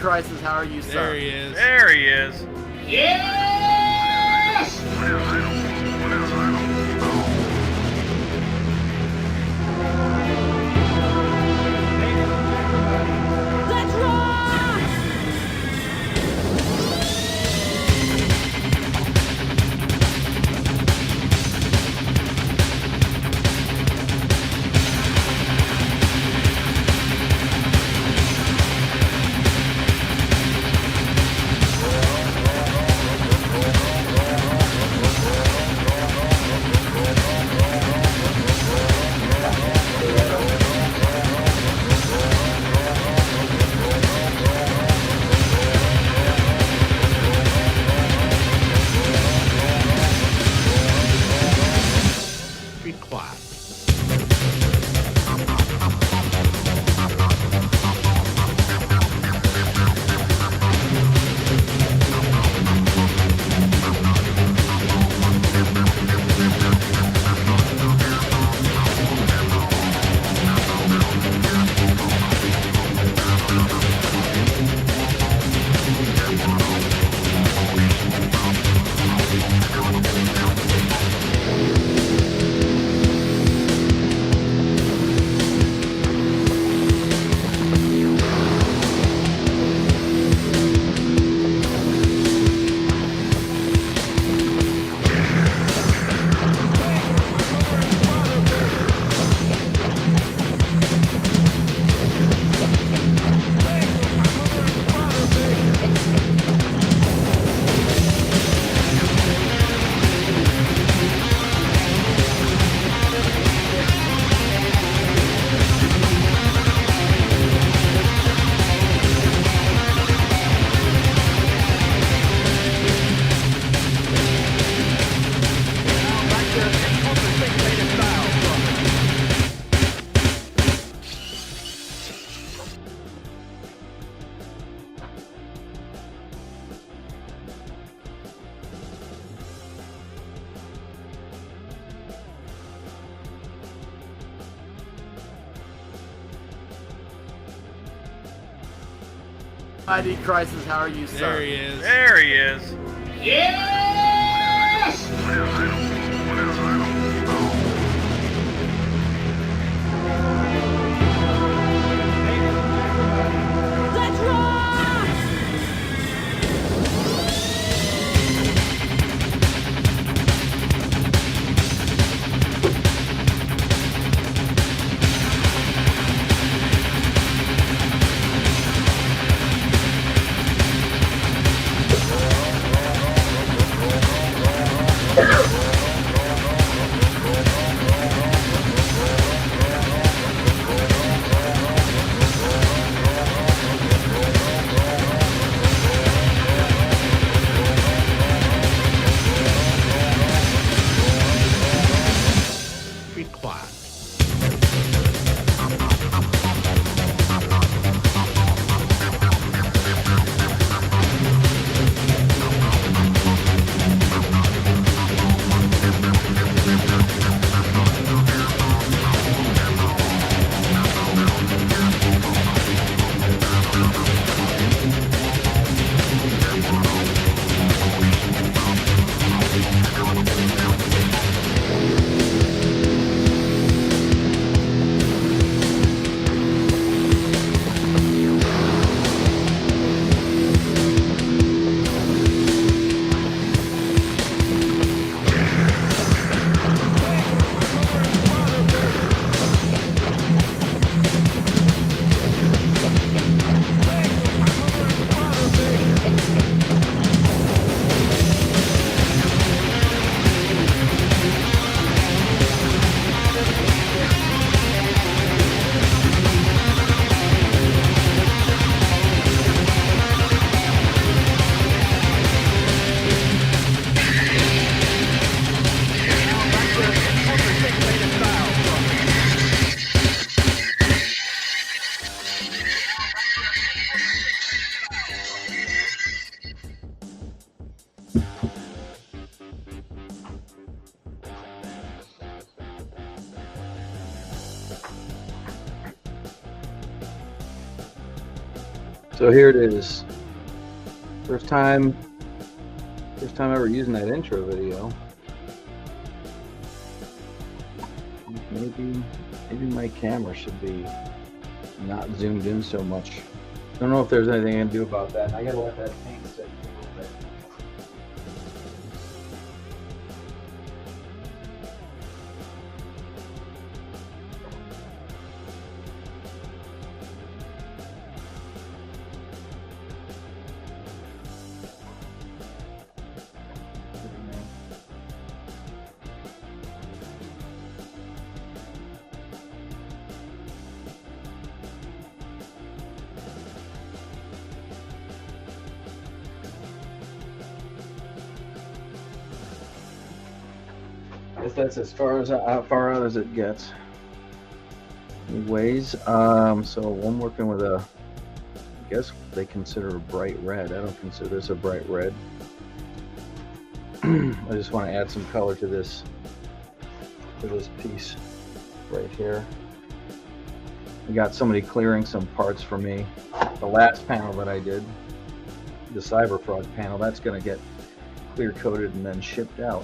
Crisis, how are you, sir? There he is. There he is. Yes! Let's rock! Be quiet. ID Crisis, how are you, sir? There he is. There he is. Yes! Let's rock! So here it is. First time ever using that intro video. Maybe my camera should be not zoomed in so much. I don't know if there's anything I can do about that. I gotta let that paint sit for a little bit. I guess that's as far as how far out as it gets. Anyways, so I'm working with I guess they consider a bright red. I don't consider this a bright red. I just want to add some color to this piece right here. I got somebody clearing some parts for me. The last panel that I did, the Cyber Fraud panel, that's going to get clear coated and then shipped out.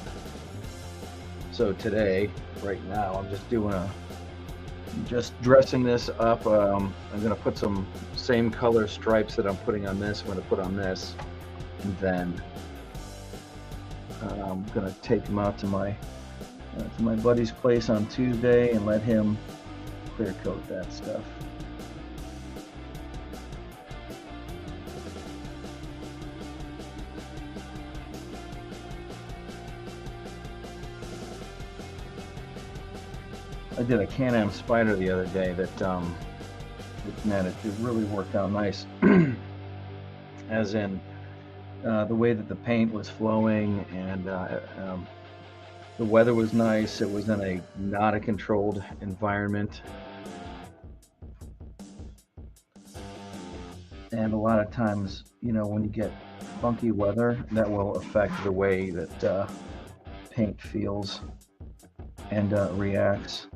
So today, right now, I'm just dressing this up. I'm going to put some same color stripes that I'm putting on this. I'm going to put on this, and then I'm going to take them out to my buddy's place on Tuesday and let him clear coat that stuff. I did a Can-Am Spider the other day that, man, it really worked out nice. As in, the way that the paint was flowing and the weather was nice. It was in not a controlled environment. And a lot of times, when you get funky weather, that will affect the way that paint feels and reacts.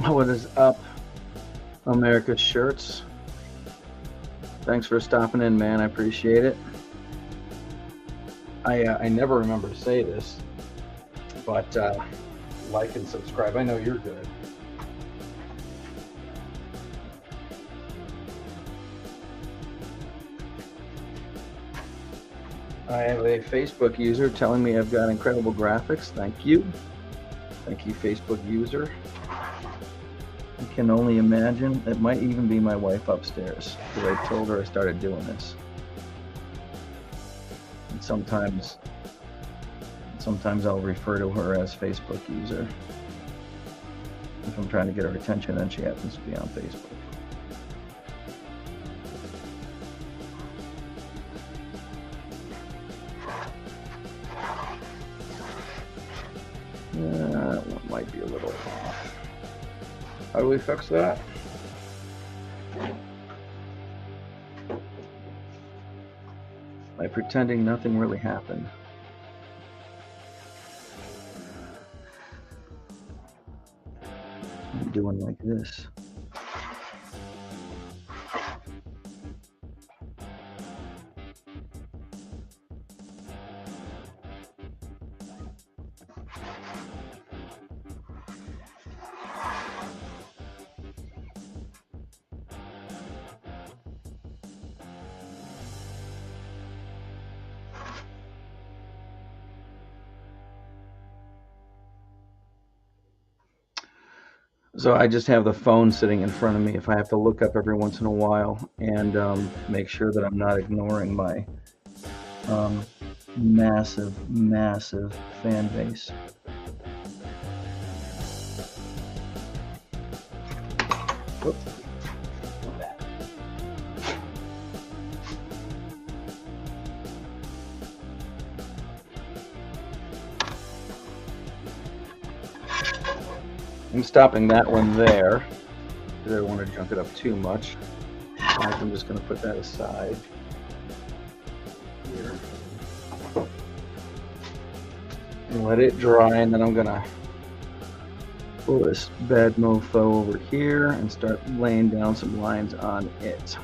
What is up, America's Shirts? Thanks for stopping in, man. I appreciate it. I never remember to say this, but like and subscribe. I know you're good. I have a Facebook user telling me I've got incredible graphics. Thank you. Thank you, Facebook user. I can only imagine. It might even be my wife upstairs, because I told her I started doing this. And sometimes I'll refer to her as Facebook user if I'm trying to get her attention and she happens to be on Facebook. That one might be a little off. How do we fix that? By pretending nothing really happened. I'm doing like this. So I just have the phone sitting in front of me if I have to look up every once in a while and make sure that I'm not ignoring my massive fan base. Whoops. I'm stopping that one there because I don't want to junk it up too much. I'm just going to put that aside here and let it dry, and then I'm going to pull this bad mofo over here and start laying down some lines on it.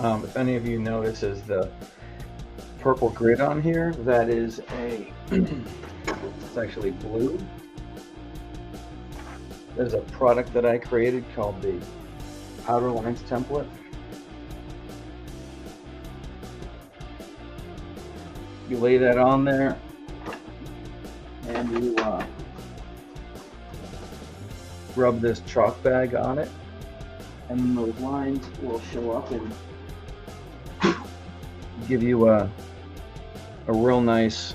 If any of you notices the purple grid on here, that is it's actually blue. There's a product that I created called the Outer Lines template. You lay that on there and you rub this chalk bag on it, and those lines will show up and give you a real nice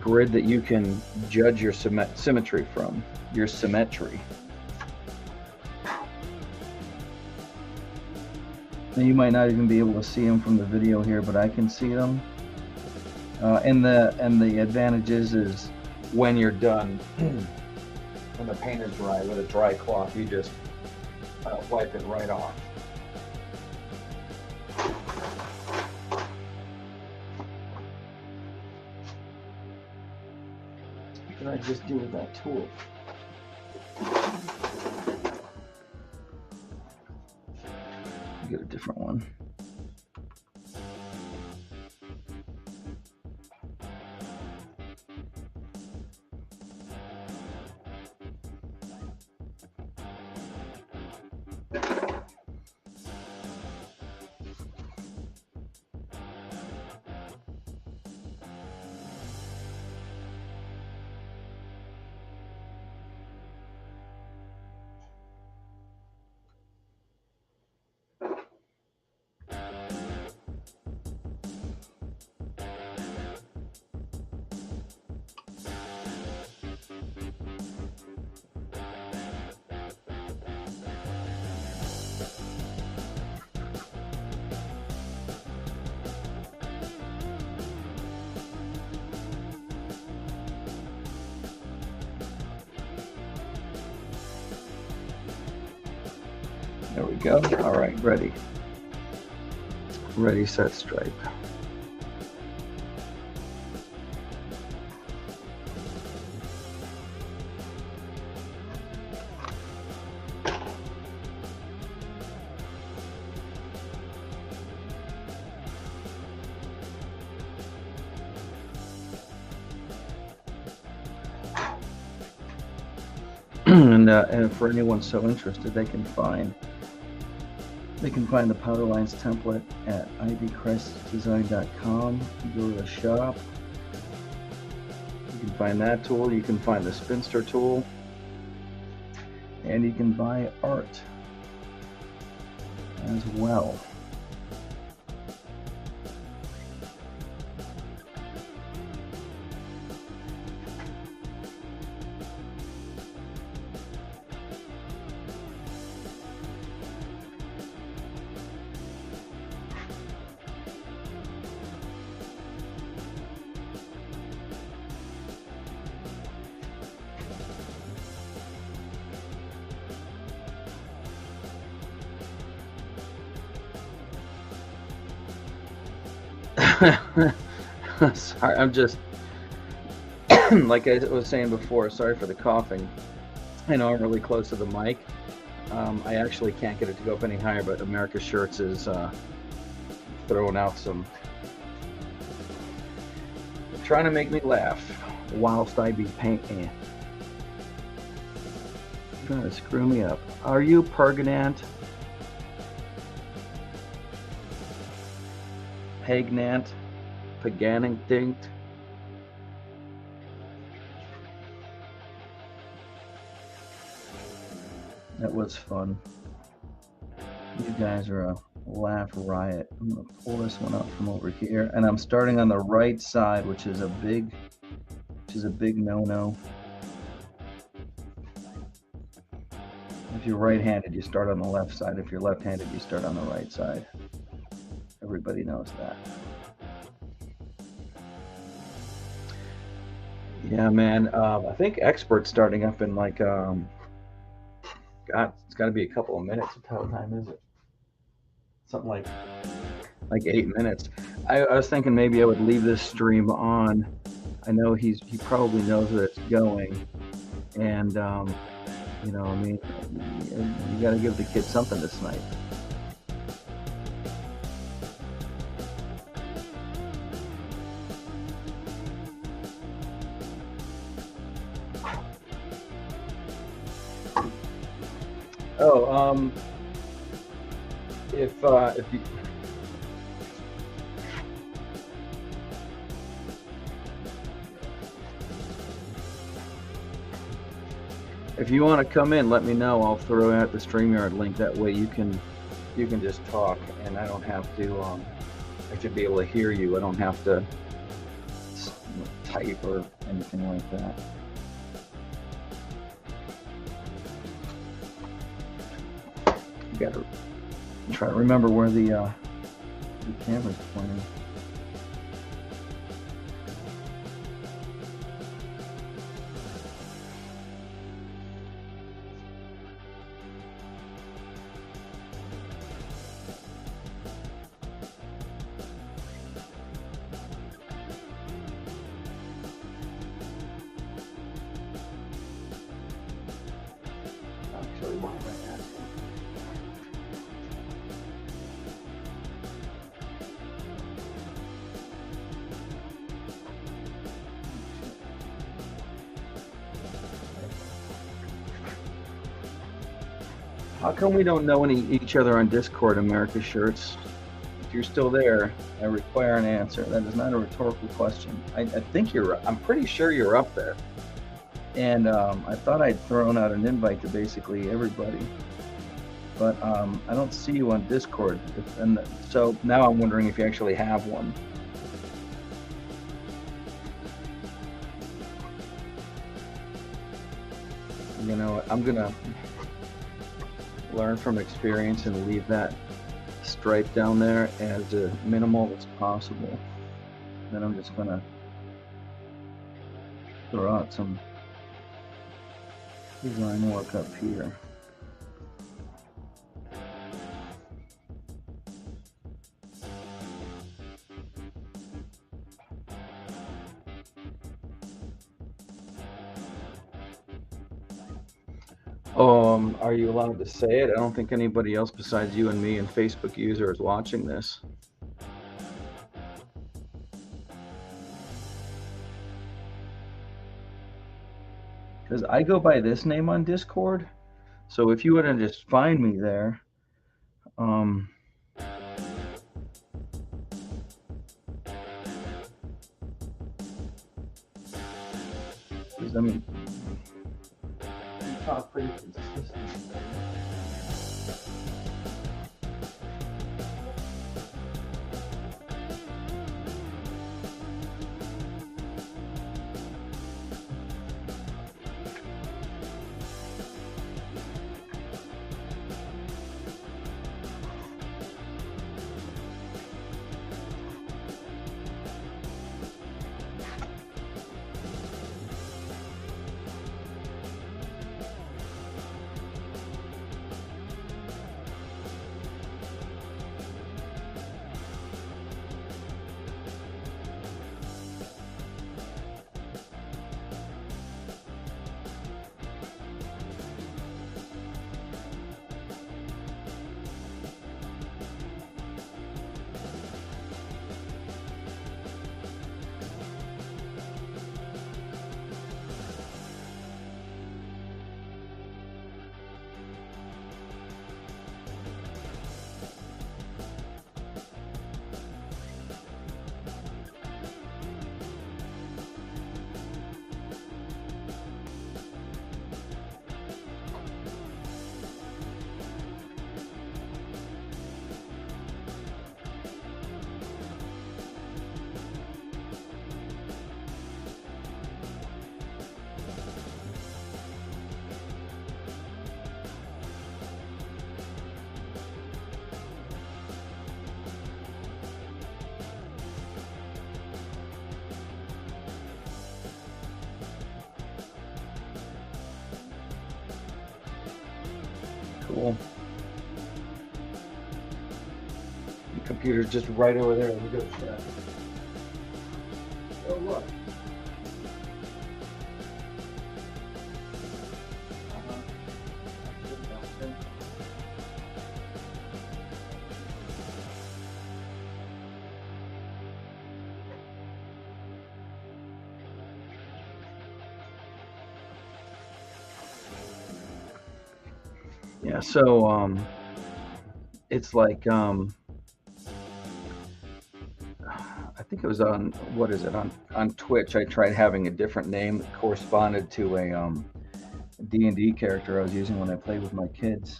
grid that you can judge your symmetry from, your symmetry. Now you might not even be able to see them from the video here, but I can see them. And the advantage is when you're done, when the paint is dry, with a dry cloth, you just wipe it right off. What did I just do with that tool? Get a different one. There we go. All right, ready. Ready, set, stripe. And for anyone so interested, they can find the Powder Lines template at idcrisisdesign.com. You go to the shop. You can find that tool. You can find the Spinster tool, and you can buy art as well. Sorry, I'm just like I was saying before. Sorry for the coughing. I know I'm really close to the mic. I actually can't get it to go up any higher, but America's Shirts is throwing out some, trying to make me laugh whilst I be painting. Trying to screw me up. Are you Pergonant? Pagnant? Paganindinct? That was fun. You guys are a laugh riot. I'm gonna pull this one up from over here, and I'm starting on the right side, which is a big no-no. If you're right-handed, you start on the left side. If you're left-handed, you start on the right side. Everybody knows that. Yeah, man. I think Expert's starting up in like, God, it's got to be a couple of minutes. What time is it? Something like 8 minutes. I was thinking maybe I would leave this stream on. I know he probably knows that it's going, and you know, I mean, you got to give the kid something to snipe. Oh, if you, if you want to come in, let me know. I'll throw out the StreamYard link. That way you can just talk, and I don't have to. I should be able to hear you. I don't have to type or anything like that. Got to try to remember where the camera's pointing. Actually, why am I asking? How come we don't know each other on Discord, America's Shirts? If you're still there, I require an answer. That is not a rhetorical question. I think I'm pretty sure you're up there. And I thought I'd thrown out an invite to basically everybody. But I don't see you on Discord. And so now I'm wondering if you actually have one. You know, I'm gonna learn from experience and leave that stripe down there as minimal as possible. Then I'm just gonna throw out some design work up here. Are you allowed to say it? I don't think anybody else besides you and me and Facebook user is watching this. Because I go by this name on Discord. So if you want to just find me there, I mean, you talk pretty consistent. Cool. The computer's just right over there. Let me go check. Oh, look. Yeah, so it's like I think it was on, what is it, on Twitch. I tried having a different name that corresponded to a D&D character I was using when I played with my kids,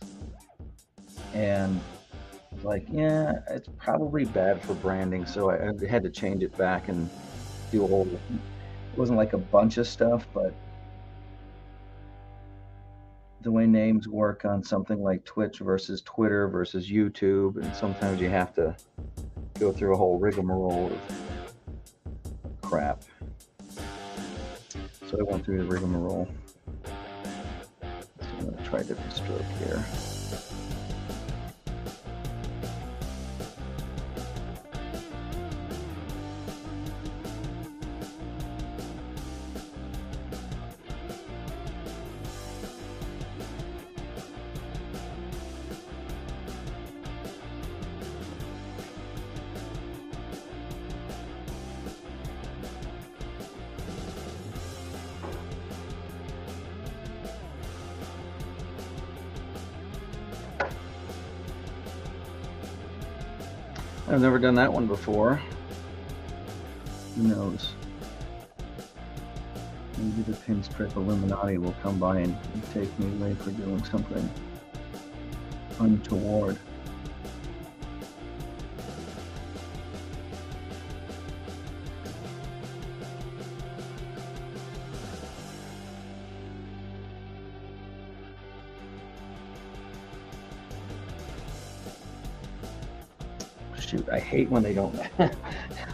and I was like, yeah, it's probably bad for branding, so I had to change it back and do a whole, it wasn't like a bunch of stuff, but the way names work on something like Twitch versus Twitter versus YouTube, and sometimes you have to go through a whole rigmarole of crap. So I went through the rigmarole. So I'm going to try a different stroke here. I've never done that one before. Who knows? Maybe the pinstripe Illuminati will come by and take me away for doing something untoward. Shoot, I hate when they don't.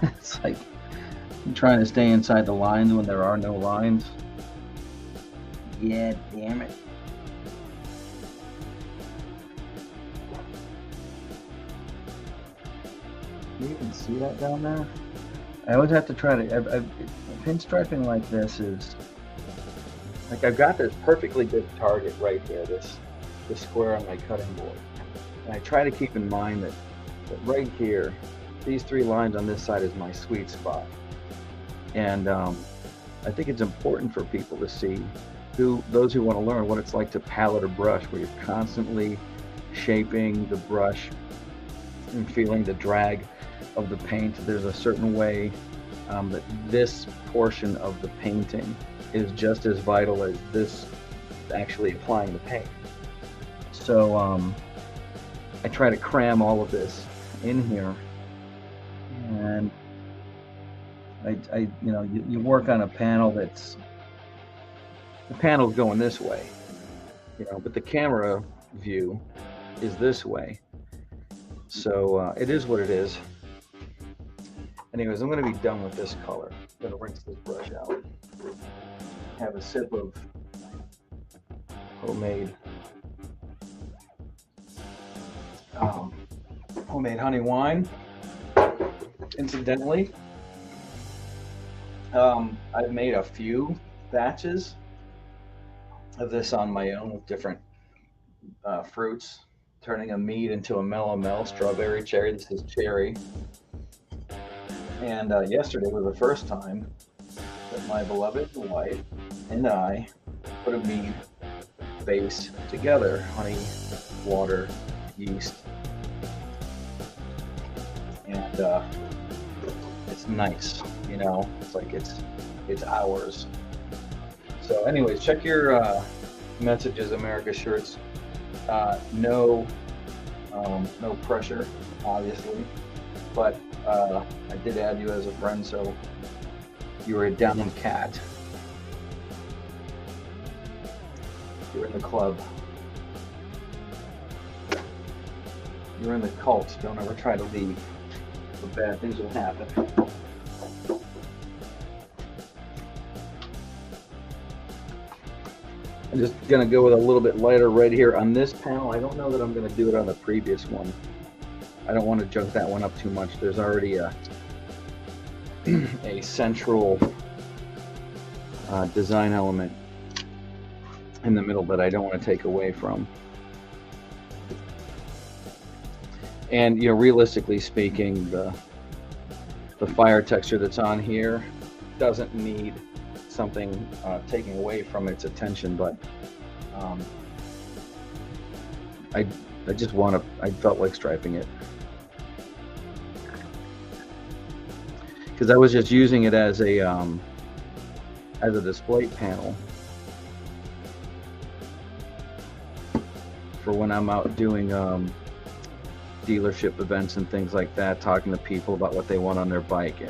It's like I'm trying to stay inside the lines when there are no lines. Yeah, damn it. You even see that down there? I always have to try to. Pinstriping like this is. like I've got this perfectly good target right here, this square on my cutting board. And I try to keep in mind that right here, these 3 lines on this side is my sweet spot. And I think it's important for people to see, those who want to learn what it's like to palette a brush, where you're constantly shaping the brush and feeling the drag of the paint. There's a certain way that this portion of the painting is just as vital as this actually applying the paint. So I try to cram all of this in here, and I you work on a panel that's, the panel's going this way, but the camera view is this way. So it is what it is. Anyways, I'm going to be done with this color. I'm going to rinse this brush out. Have a sip of homemade honey wine. Incidentally, I've made a few batches of this on my own with different fruits, turning a mead into a mellow strawberry cherry. This is cherry. And yesterday was the first time that my beloved wife and I put a mead base together: honey, water, yeast, and it's nice. It's like it's ours. So, anyways, check your messages, America Shirts. No pressure, obviously, but I did add you as a friend, so you're a down cat. You're in the club. You're in the cult. Don't ever try to leave, but bad things will happen. I'm just gonna go with a little bit lighter right here on this panel. I don't know that I'm gonna do it on the previous one. I don't want to junk that one up too much. There's already a central design element in the middle that I don't want to take away from. And realistically speaking, the fire texture that's on here doesn't need something taking away from its attention, but I felt like striping it, because I was just using it as a display panel for when I'm out doing dealership events and things like that, talking to people about what they want on their bike.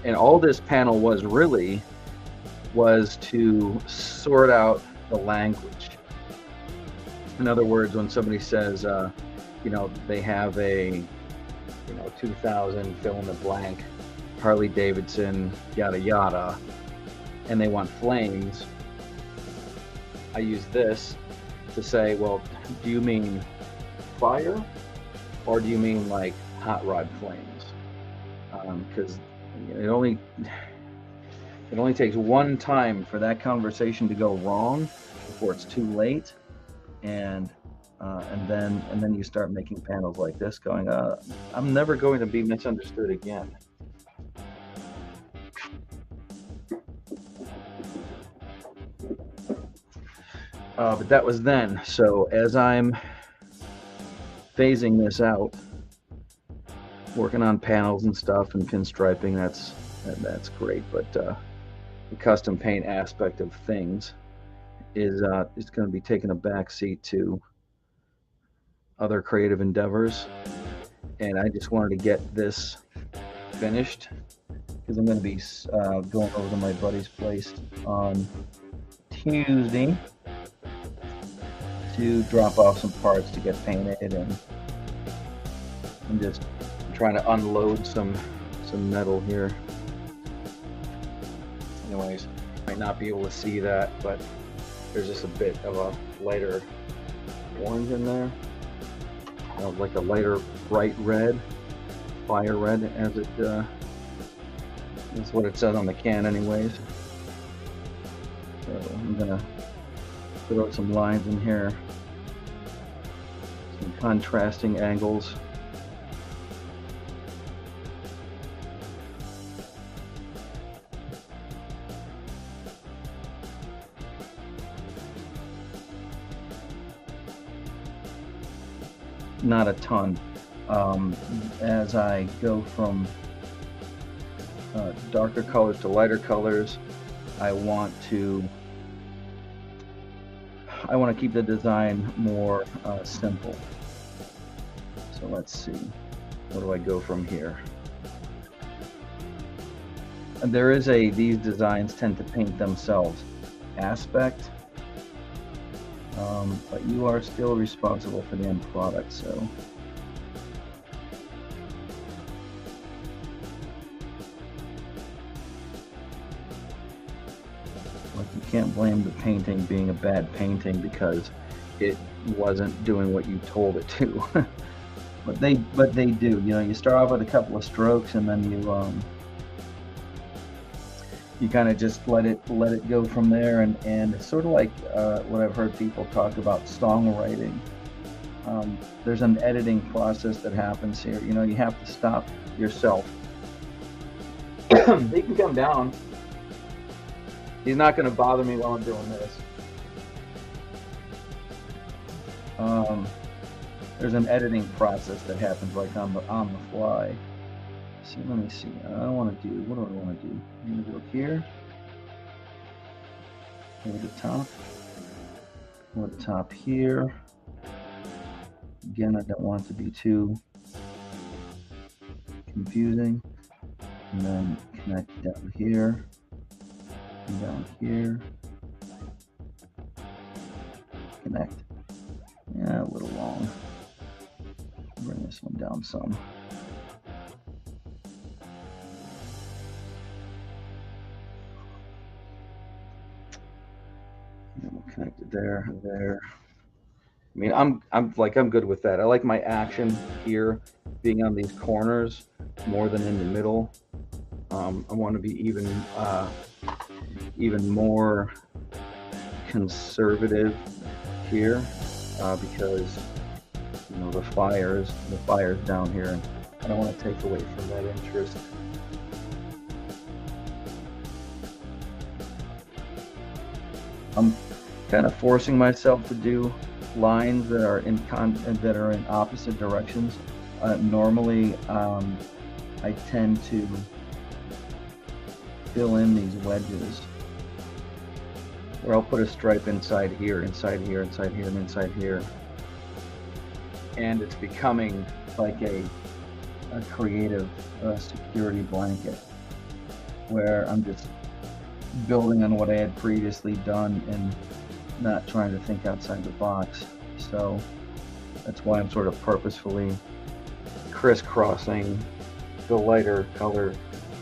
And all this panel was to sort out the language. In other words, when somebody says, they have a 2000 fill in the blank Harley Davidson, yada yada, and they want flames, I use this to say, well, do you mean fire, or do you mean like hot rod flames? Because it only takes one time for that conversation to go wrong before it's too late, and then you start making panels like this, going, I'm never going to be misunderstood again. But that was then. So as I'm phasing this out, working on panels and stuff and pinstriping, that's great. But the custom paint aspect of things is going to be taking a back seat to other creative endeavors. And I just wanted to get this finished, because I'm going to be going over to my buddy's place on Tuesday to drop off some parts to get painted, and I'm just trying to unload some metal here. Anyways, might not be able to see that, but there's just a bit of a lighter orange in there, like a lighter bright red, fire red, as it that's what it says on the can anyways. So I'm gonna throw some lines in here, some contrasting angles. Not a ton. As I go from darker colors to lighter colors, I want to keep the design more simple. So let's see, where do I go from here? And there is these designs tend to paint themselves aspect, but you are still responsible for the end product, so. You can't blame the painting being a bad painting because it wasn't doing what you told it to. but they do. You know, you start off with a couple of strokes and then you kind of just let it go from there, and it's sort of like what I've heard people talk about songwriting. There's an editing process that happens here. You know, you have to stop yourself. They can come down. He's not going to bother me while I'm doing this. There's an editing process that happens like on the fly. So let me see. I want to do. What do I want to do? I'm going to go here. Over the top. Over the top here. Again, I don't want it to be too confusing. And then connect down here. And down here, connect. Yeah, a little long. Bring this one down some. And we'll connect it there. I mean, I'm good with that. I like my action here being on these corners more than in the middle. I want to be even more conservative here because you know the fire's down here, and I don't want to take away from that interest. I'm kind of forcing myself to do lines that are in opposite directions. Normally, I tend to fill in these wedges where I'll put a stripe inside here, inside here, inside here, and inside here. And it's becoming like a creative security blanket where I'm just building on what I had previously done and not trying to think outside the box. So that's why I'm sort of purposefully crisscrossing the lighter color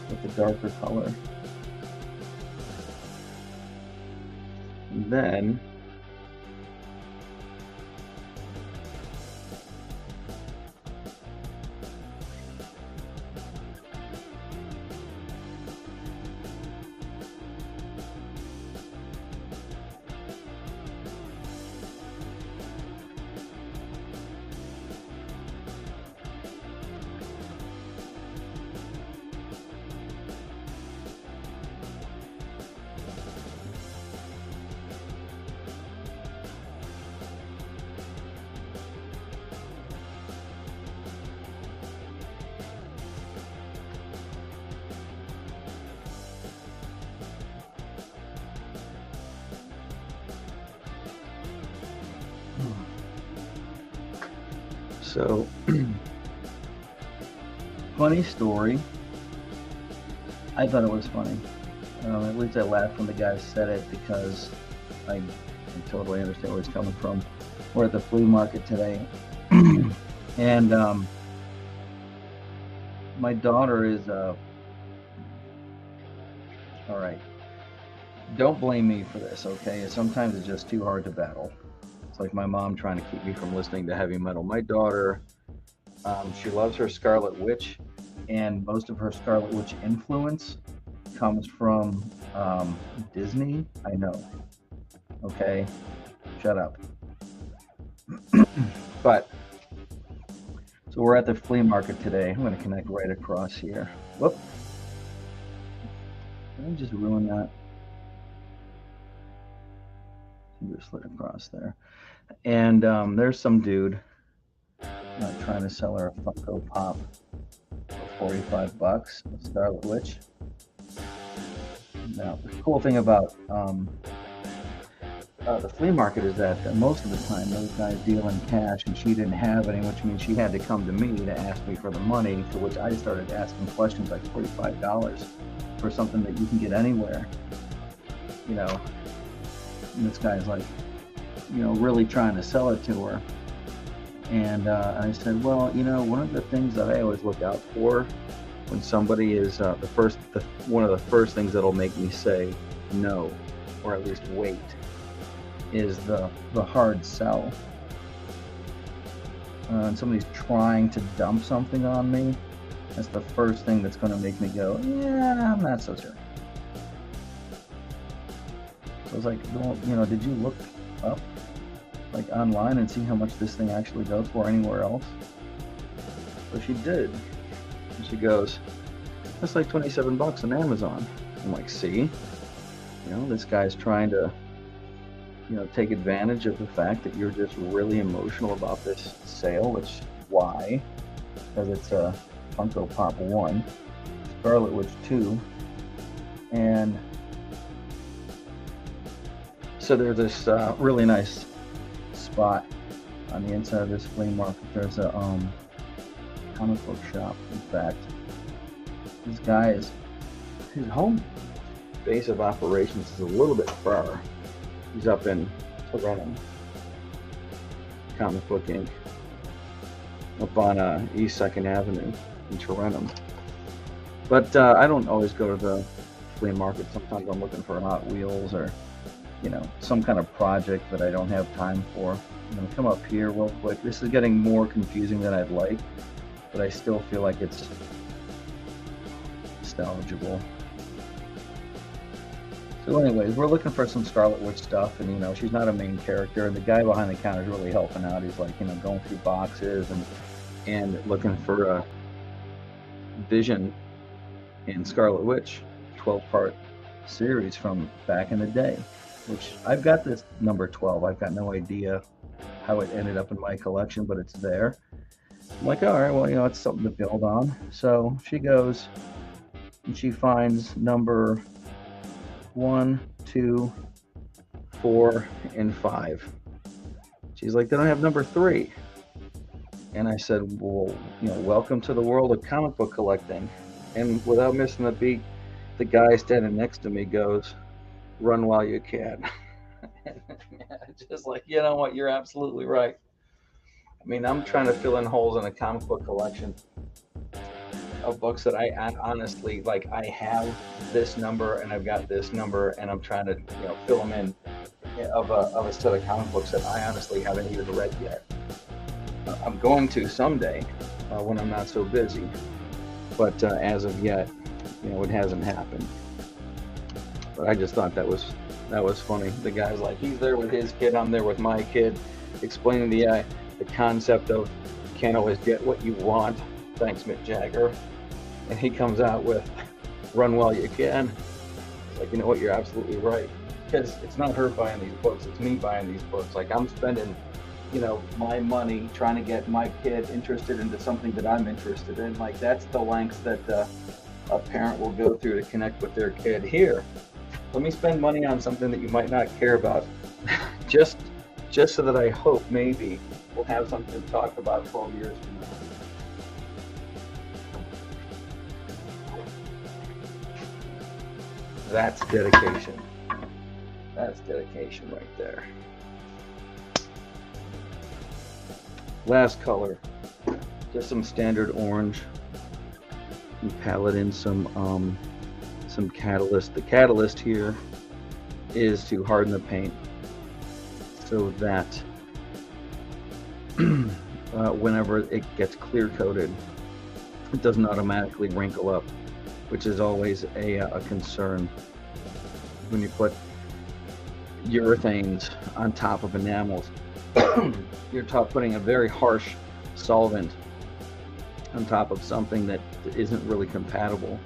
with the darker color. And then So, funny story. I thought it was funny. At least I laughed when the guy said it because I totally understand where he's coming from. We're at the flea market today, and my daughter is all right. Don't blame me for this, okay? Sometimes it's just too hard to battle. It's like my mom trying to keep me from listening to heavy metal. My daughter, she loves her Scarlet Witch, and most of her Scarlet Witch influence comes from Disney. I know. Okay, shut up. But so we're at the flea market today. I'm going to connect right across here. Whoop. Did I just ruin that? Finger slid across there. And there's some dude trying to sell her a Funko Pop for $45, a Scarlet Witch. Now, the cool thing about the flea market is that most of the time those guys deal in cash, and she didn't have any, which means she had to come to me to ask me for the money, to which I started asking questions like $45 for something that you can get anywhere, you know. And this guy's like, you know, really trying to sell it to her. And I said, well, you know, one of the things that I always look out for when somebody is one of the first things that'll make me say no, or at least wait, is the hard sell. And somebody's trying to dump something on me, that's the first thing that's going to make me go, yeah, I'm not so sure. So I was like, well, you know, did you look up like online and see how much this thing actually goes for anywhere else? So she did. And she goes, that's like $27 on Amazon. I'm like, see? You know, this guy's trying to, you know, take advantage of the fact that you're just really emotional about this sale, which, why? Because it's a Funko Pop 1, Scarlet Witch 2, and so there's this really nice spot on the inside of this flea market. There's a comic book shop. In fact, this guy his home base of operations is a little bit far. He's up in Tarentum, Comic Book Inc., up on East 2nd Avenue in Tarentum. But I don't always go to the flea market. Sometimes I'm looking for Hot Wheels or, you know, some kind of project that I don't have time for. I'm going to come up here real quick. This is getting more confusing than I'd like, but I still feel like it's nostalgical. So anyways, we're looking for some Scarlet Witch stuff, and, you know, she's not a main character, and the guy behind the counter is really helping out. He's like, you know, going through boxes and looking for a Vision and Scarlet Witch 12-part series from back in the day, which I've got this number 12. I've got no idea how it ended up in my collection, but it's there. I'm like, all right, well, you know, it's something to build on. So she goes and she finds number 1, 2, 4, and 5. She's like, then I have number 3. And I said, well, you know, welcome to the world of comic book collecting. And without missing a beat, the guy standing next to me goes, run while you can. Just like, you know what, you're absolutely right. I mean, I'm trying to fill in holes in a comic book collection of books that I honestly, like, I have this number and I've got this number, and I'm trying to, you know, fill them in of a set of comic books that I honestly haven't even read yet. I'm going to someday when I'm not so busy, but as of yet, you know, it hasn't happened. But I just thought that was funny. The guy's like, he's there with his kid, I'm there with my kid, explaining the concept of you can't always get what you want. Thanks, Mick Jagger. And he comes out with run while you can. Like, you know what, you're absolutely right. Because it's not her buying these books, it's me buying these books. Like, I'm spending, you know, my money trying to get my kid interested into something that I'm interested in. Like, that's the lengths that a parent will go through to connect with their kid. Here, let me spend money on something that you might not care about, just so that I hope maybe we'll have something to talk about 12 years from now. That's dedication. That's dedication right there. Last color, just some standard orange. And palette in some catalyst. The catalyst here is to harden the paint so that whenever it gets clear coated, it doesn't automatically wrinkle up which is always a concern when you put urethanes on top of enamels. You're putting a very harsh solvent on top of something that isn't really compatible.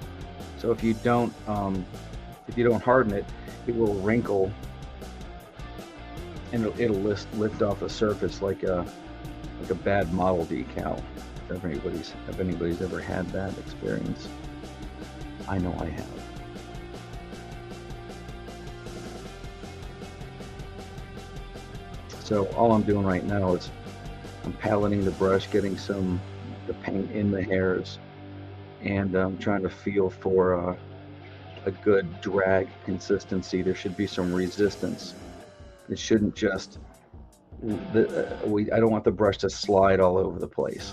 So if you don't harden it, it will wrinkle and it'll lift off the surface like a bad model decal. If anybody's ever had that experience, I know I have. So all I'm doing right now is I'm paleting the brush, getting the paint in the hairs, and I'm trying to feel for a good drag consistency. There should be some resistance. It shouldn't just, I don't want the brush to slide all over the place.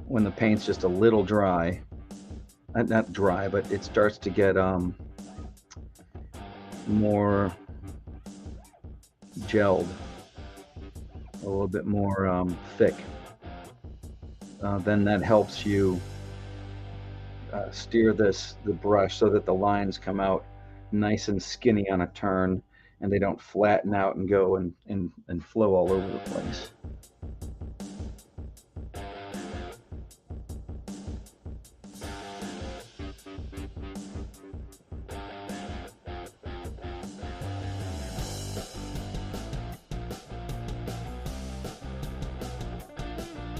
When the paint's just a little dry, not dry, but it starts to get more gelled, a little bit more thick, then that helps you steer the brush so that the lines come out nice and skinny on a turn, and they don't flatten out and go and flow all over the place.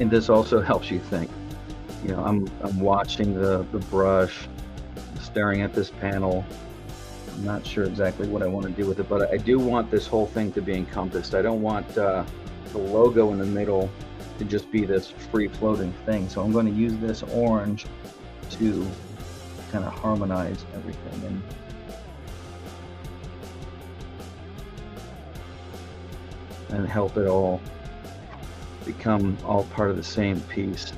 And this also helps you think. You know, I'm watching the brush, staring at this panel. I'm not sure exactly what I want to do with it, but I do want this whole thing to be encompassed. I don't want the logo in the middle to just be this free floating thing. So I'm going to use this orange to kind of harmonize everything and help it all become all part of the same piece.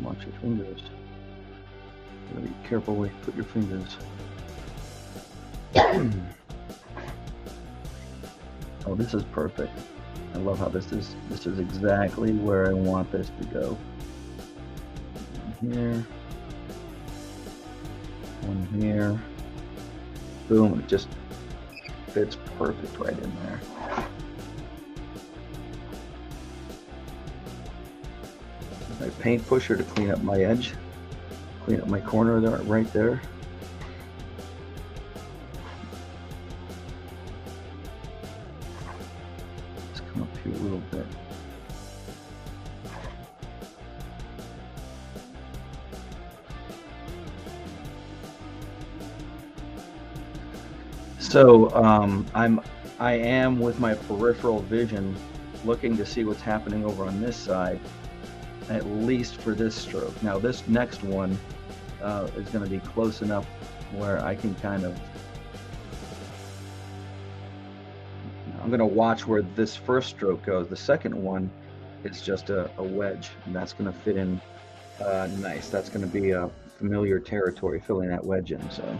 Watch your fingers. You gotta be careful where you put your fingers. Oh, this is perfect. I love how this is exactly where I want this to go. One here. One here. Boom, it just fits perfect right in there. My paint pusher to clean up my edge, clean up my corner there, right there. Let's come up here a little bit. So I am with my peripheral vision looking to see what's happening over on this side, at least for this stroke. Now this next one is going to be close enough where I can kind of, I'm going to watch where this first stroke goes. The second one is just a wedge, and that's going to fit in nice. That's going to be a familiar territory, filling that wedge in. So.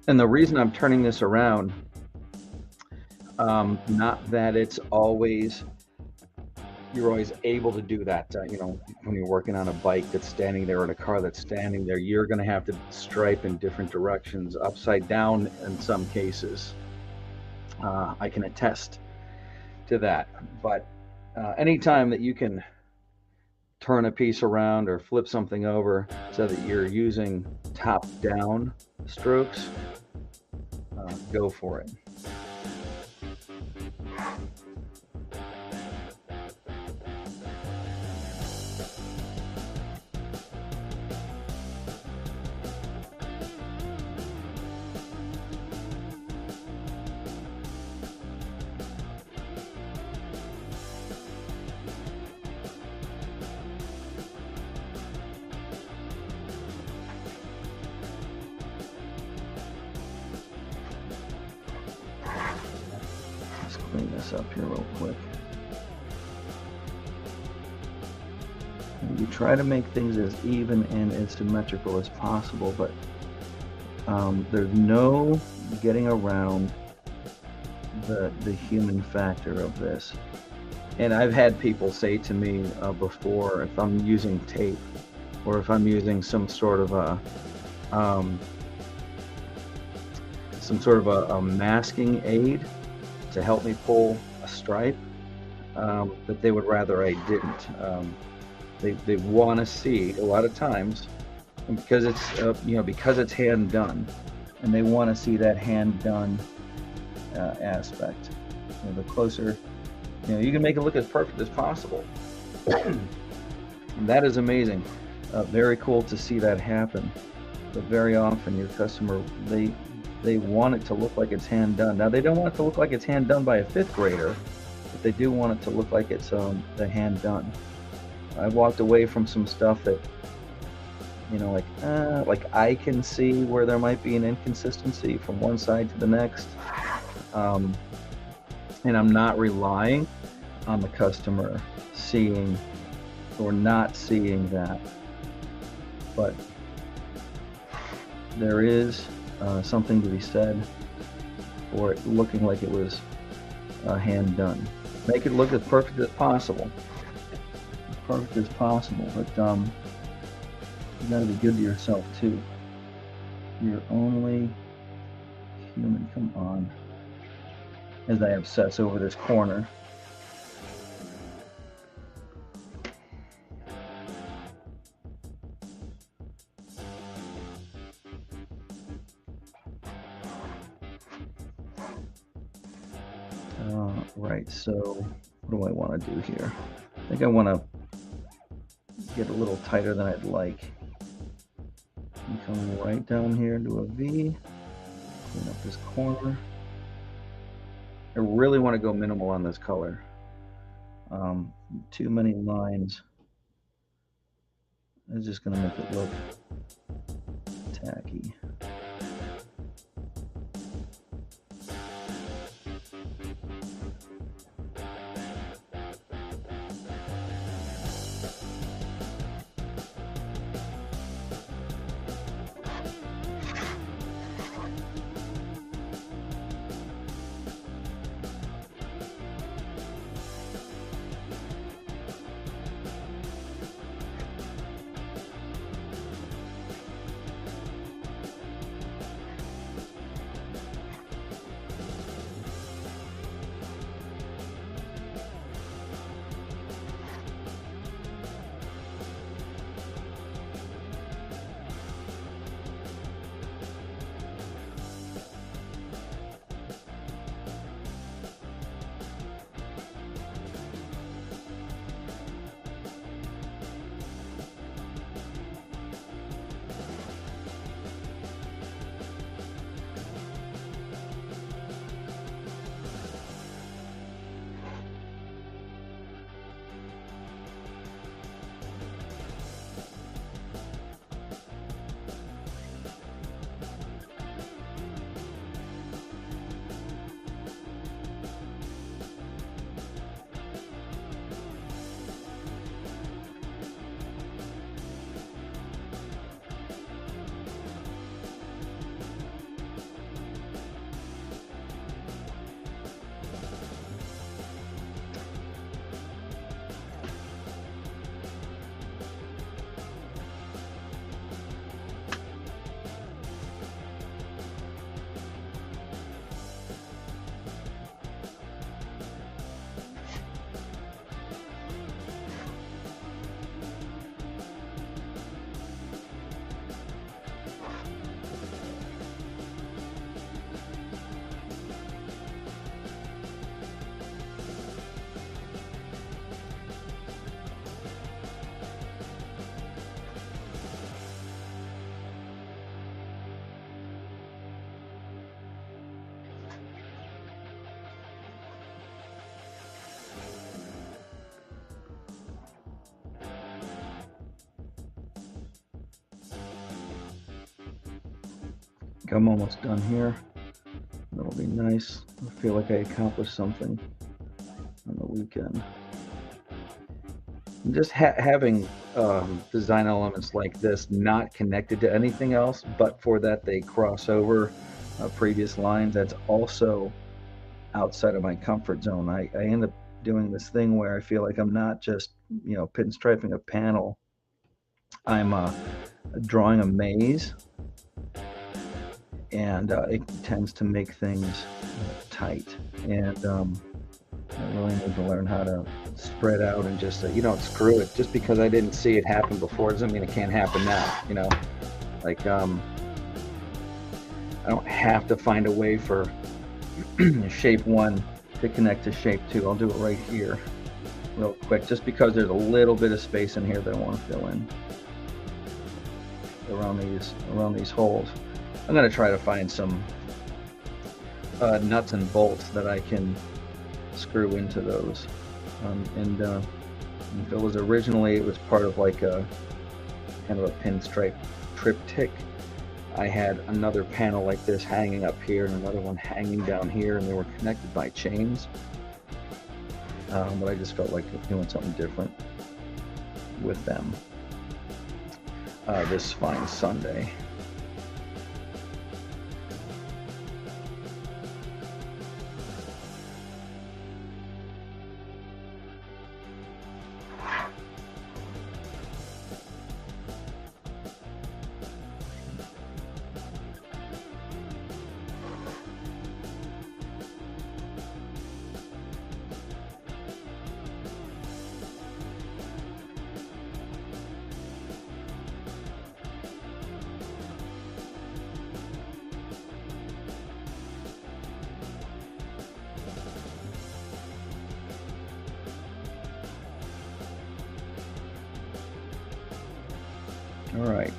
And the reason I'm turning this around, not that it's always, you're always able to do that. You know, when you're working on a bike that's standing there or in a car that's standing there, you're going to have to stripe in different directions, upside down in some cases. I can attest to that. But anytime that you can turn a piece around or flip something over so that you're using top-down strokes, go for it. this up here real quick. And you try to make things as even and as symmetrical as possible, but there's no getting around the human factor of this. And I've had people say to me before, if I'm using tape or if I'm using some sort of a masking aid to help me pull a stripe, that they would rather I didn't. They want to see a lot of times, and because it's because it's hand done, and they want to see that hand done aspect. The closer, you can make it look as perfect as possible. And that is amazing. Very cool to see that happen. But very often your customer, they want it to look like it's hand done. Now they don't want it to look like it's hand done by a 5th grader, but they do want it to look like it's the hand done. I've walked away from some stuff that, like I can see where there might be an inconsistency from one side to the next. And I'm not relying on the customer seeing or not seeing that. But there is something to be said for it looking like it was hand done. Make it look as perfect as possible. As perfect as possible, but you gotta be good to yourself too. You're only human. Come on. As I obsess over this corner. Right, so what do I want to do here? I think I want to get a little tighter than I'd like. And come right down here into a V. Clean up this corner. I really want to go minimal on this color. Too many lines. It's just going to make it look tacky. I'm almost done here. That'll be nice. I feel like I accomplished something. weekend. And just having design elements like this not connected to anything else, but for that they cross over previous lines, that's also outside of my comfort zone. I end up doing this thing where I feel like I'm not just, pinstriping a panel. I'm drawing a maze, and it tends to make things tight. And I really need to learn how to spread out and just, screw it. Just because I didn't see it happen before doesn't mean it can't happen now, Like, I don't have to find a way for shape 1 to connect to shape 2. I'll do it right here real quick, just because there's a little bit of space in here that I want to fill in around these holes. I'm going to try to find some nuts and bolts that I can screw into those. And if it was originally, it was part of like a kind of a pinstripe triptych. I had another panel like this hanging up here and another one hanging down here, and they were connected by chains. But I just felt like doing something different with them this fine Sunday. All right.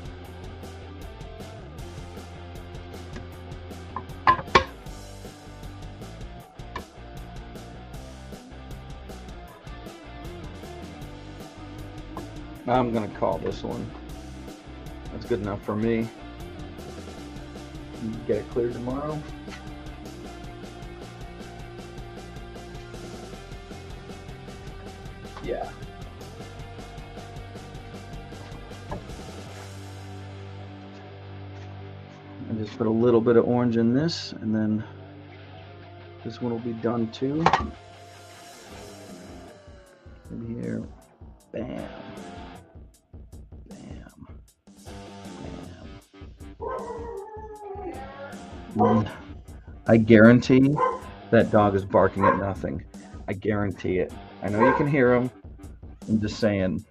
I'm gonna call this one. That's good enough for me. Get it cleared tomorrow. Yeah. I just put a little bit of orange in this, and then this one will be done too. Maybe here. Bam. Bam. Bam. I guarantee that dog is barking at nothing. I guarantee it. I know you can hear him. I'm just saying.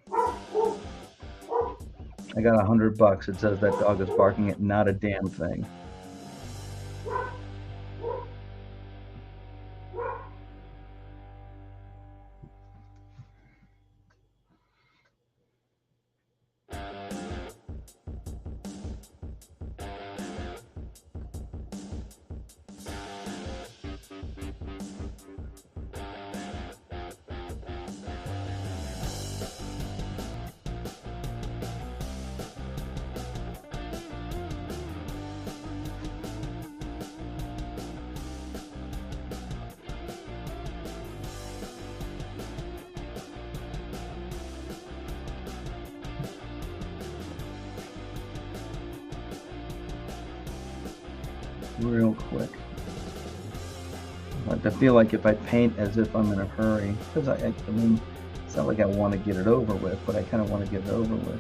I got $100. It says that dog is barking at not a damn thing. Real quick. Like, I feel like if I paint as if I'm in a hurry, because I mean, it's not like I want to get it over with, but I kind of want to get it over with.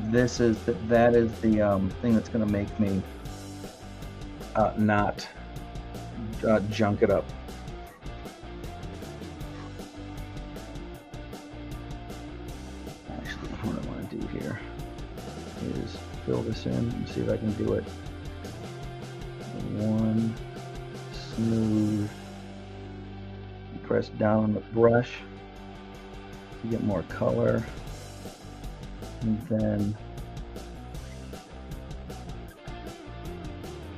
That is the thing that's going to make me not junk it up. Actually, what I want to do here is fill this in and see if I can do it. One smooth. Press down on the brush to get more color, and then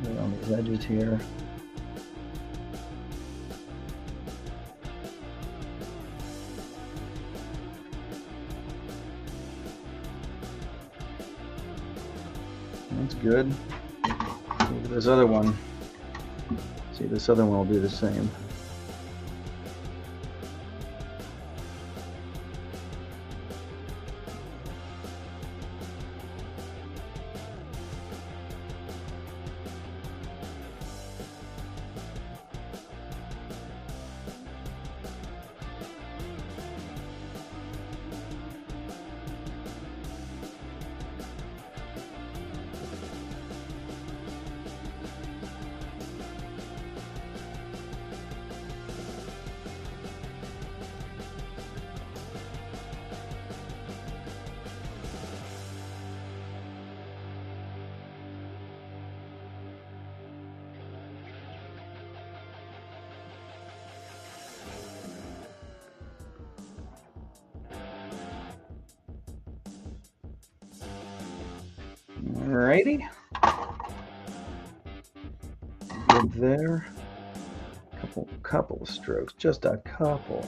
around these edges here. That's good. This other one, see, this other one will do the same. Alrighty. Good there. Couple of strokes, just a couple.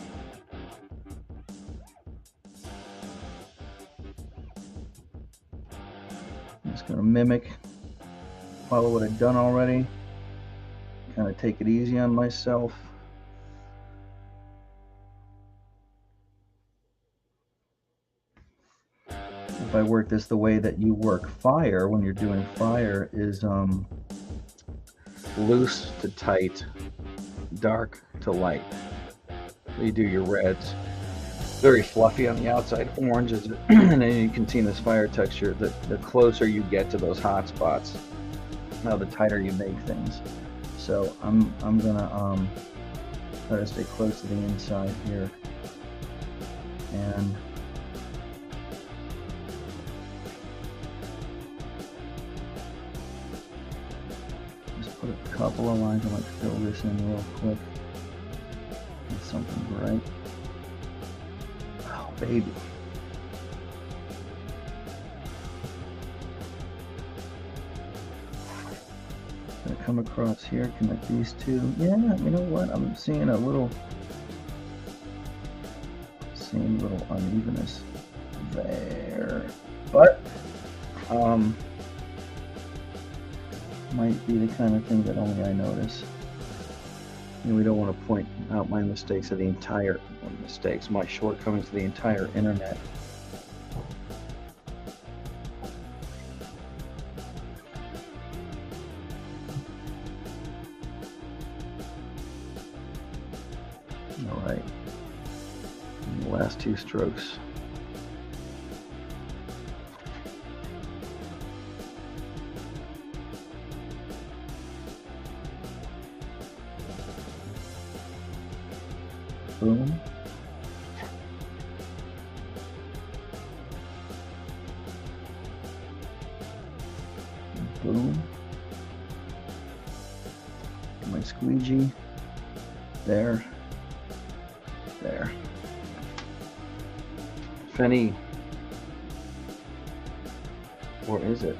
I'm just gonna follow what I've done already. Kind of take it easy on myself. If I work this the way that you work fire, when you're doing fire, is loose to tight, dark to light. So you do your reds, very fluffy on the outside, oranges, and then you can see in this fire texture that the closer you get to those hot spots, now the tighter you make things. So I'm gonna try to stay close to the inside here, and put a couple of lines. I might fill this in real quick with something bright. Oh, baby. Gonna come across here, connect these two. Yeah, you know what? I'm seeing a little unevenness there, but might be the kind of thing that only I notice. And we don't want to point out my mistakes to the entire my shortcomings to the entire internet. All right, and the last two strokes. Boom. Boom. My squeegee. There. There. Fenny. Or is it?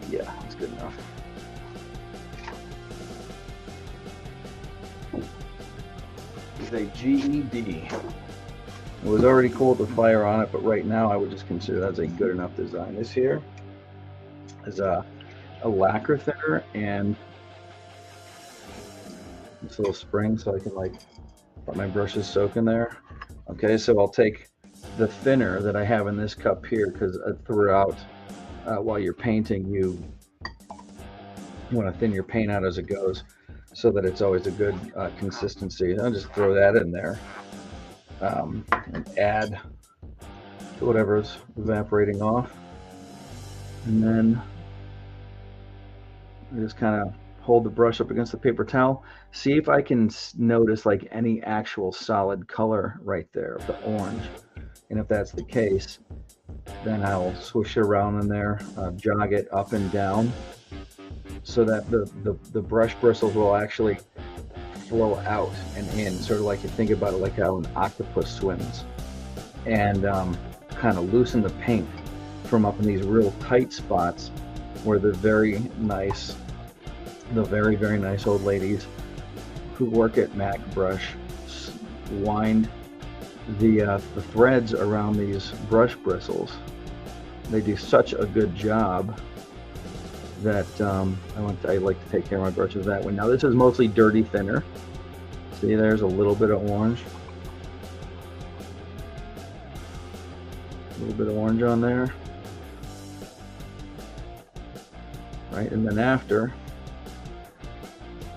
Yeah, that's good enough. Is a GED. It was already cool with the fire on it, but right now I would just consider that as a good enough design. This here is a lacquer thinner and this little spring so I can like let my brushes soak in there. Okay, so I'll take the thinner that I have in this cup here because throughout while you're painting you want to thin your paint out as it goes, so that it's always a good consistency. I'll just throw that in there and add to whatever's evaporating off. And then I just kind of hold the brush up against the paper towel. See if I can notice like any actual solid color right there, the orange. And if that's the case, then I'll swish it around in there, jog it up and down, so that the brush bristles will actually flow out and in, sort of like you think about it like how an octopus swims, and kind of loosen the paint from up in these real tight spots where the very very nice old ladies who work at Mac Brush wind the threads around these brush bristles. They do such a good job that I like to take care of my brushes that way. Now this is mostly dirty thinner. See, there's a little bit of orange. A little bit of orange on there. Right, and then after,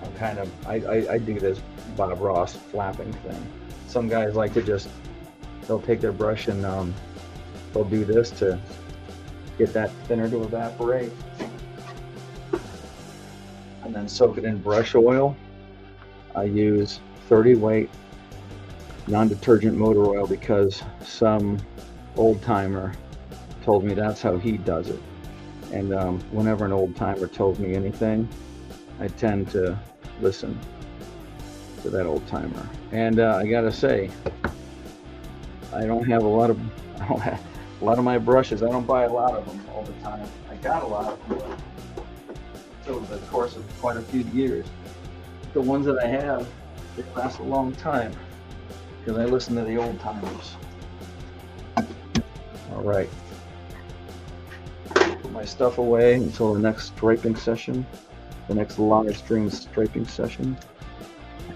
I'm kind of, I do this Bob Ross flapping thing. Some guys like to just, they'll take their brush and they'll do this to get that thinner to evaporate. And then soak it in brush oil. I use 30 weight non-detergent motor oil because some old timer told me that's how he does it. And whenever an old timer tells me anything, I tend to listen to that old timer. And I gotta say, I don't have A lot of my brushes, I don't buy a lot of them all the time. I got a lot of them over the course of quite a few years. The ones that I have, they last a long time because I listen to the old timers. All right. Put my stuff away until the next striping session, the next live stream striping session.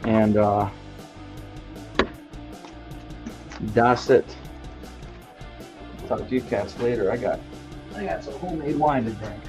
And that's it. Talk to you cats later. I got some homemade wine to drink.